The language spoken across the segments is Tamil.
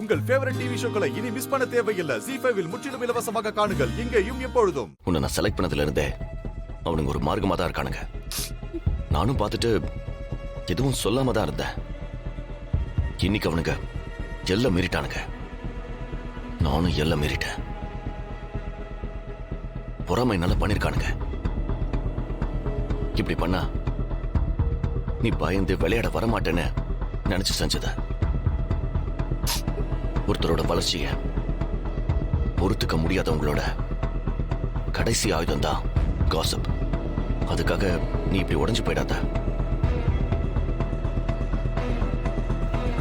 உங்கள் ஃபேவரட் டிவி ஷோக்களை இனி மிஸ் பண்ண தேவையில்லை. ZEE5 இல் முற்றிலும் இலவசமாக காணுங்கள், இங்கேயும் எப்பொழுதும். உன்னை நான் செலக்ட் பண்ணதுல இருந்தே அவனுங்க ஒரு மார்க்கமா தான் இருக்கானுங்க. நானும் பார்த்துட்டு எதுவும் சொல்லாம தான் இருந்தேன். இன்னைக்கு அவனுங்க எல்லாம் மீறிட்டானுங்க. நானும் எல்லாம் மீறிட்டேன். பொறாமைனால பண்ணிருக்கானுங்க. இப்படி பண்ணா நீ பயந்து விளையாட வரமாட்டேன்னு நினைச்சு செஞ்சத. ஒருத்தரோட வளர்ச்சிய பொறுத்துக்க முடியாதவங்களோட கடைசி ஆயுதம் தான் காசிப். அதுக்காக நீ இப்படி உடைஞ்சு போயிடாத.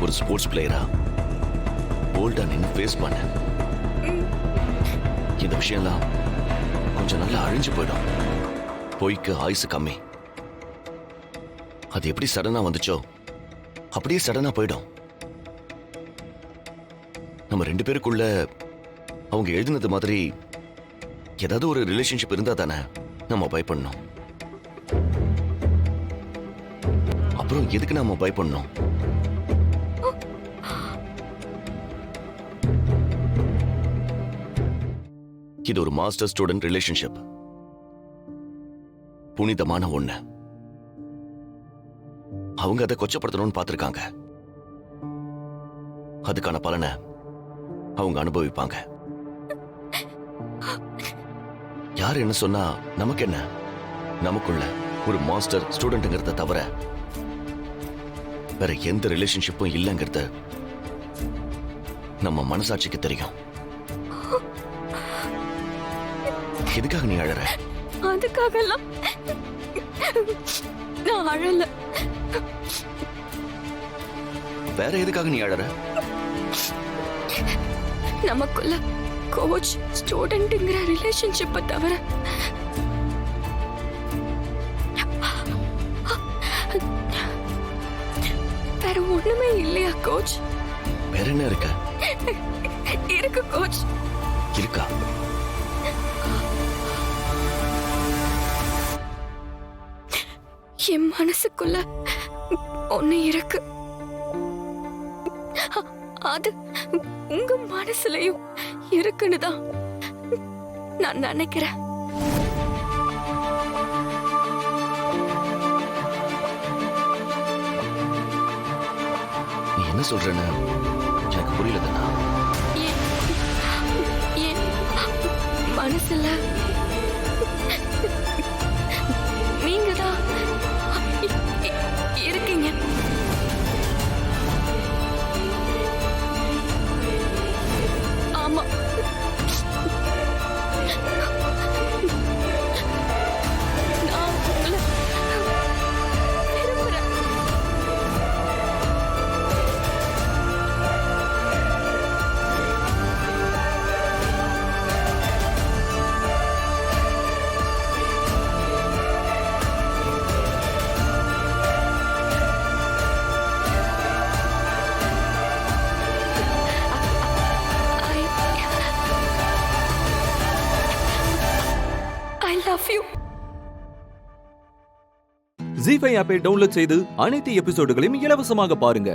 ஒரு ஸ்போர்ட்ஸ் பிளேயரா போல்டா நின்னு ஃபேஸ் பண்ண. இந்த விஷயம்லாம் கொஞ்சம் நல்லா அழிஞ்சு போயிடும். பொய்க்கு ஆயுசு கம்மி. அது எப்படி சடனா வந்துச்சோ அப்படியே சடனா போயிடும். நம்ம ரெண்டு பேருக்குள்ள அவங்க எழுதினது மாதிரி ஏதாவது ஒரு ரிலேஷன்ஷிப் இருந்தா தானே நம்ம பயப்படணும். அப்புறம் எதுக்கு நாம பயப்படணும்? இது ஒரு மாஸ்டர் ஸ்டூடெண்ட் ரிலேஷன்ஷிப். புனிதமான ஒண்ணு. அவங்க அதை கொச்சப்படுத்தணும்னு பார்த்திருக்காங்க. அதுக்கான பலனை அவங்க அனுபவிப்பாங்க. யார் என்ன சொன்னா நமக்கு என்ன? நமக்குள்ள ஒரு மாஸ்டர் ஸ்டூடெண்ட்ங்கிறத தவிர வேற எந்த ரிலேஷன்ஷிப்பும் இல்லைங்கிறது நம்ம மனசாட்சிக்கு தெரியும். எதுக்காக நீ அழற? அதுக்காக எல்லாம் நான் அழல. வேற எதுக்காக நீ அழற? நமக்குள்ள கோச் ஸ்டூடெண்ட்ங்கிற ரிலேஷன்ஷிப்பை தவிர வேற ஒண்ணுமே இல்லையா கோச்? வேற என்ன இருக்கு? இருக்கு கோச். இருக்கா? என் மனசுக்குள்ள ஒண்ணு இருக்கு. அது உங்க மனசுலயும் இருக்குன்னு தான் நான் நினைக்கிறேன். நீ என்ன சொல்றன்னு எனக்கு புரியல தானா? என் மனசுல நீங்க தான் இருக்கீங்க. ஆமா, நான் உங்களை விரும்புறேன். I love you. ZEE5 ஆப்பை டவுன்லோட் செய்து அனைத்து எபிசோடுகளையும் இலவசமாக பாருங்க.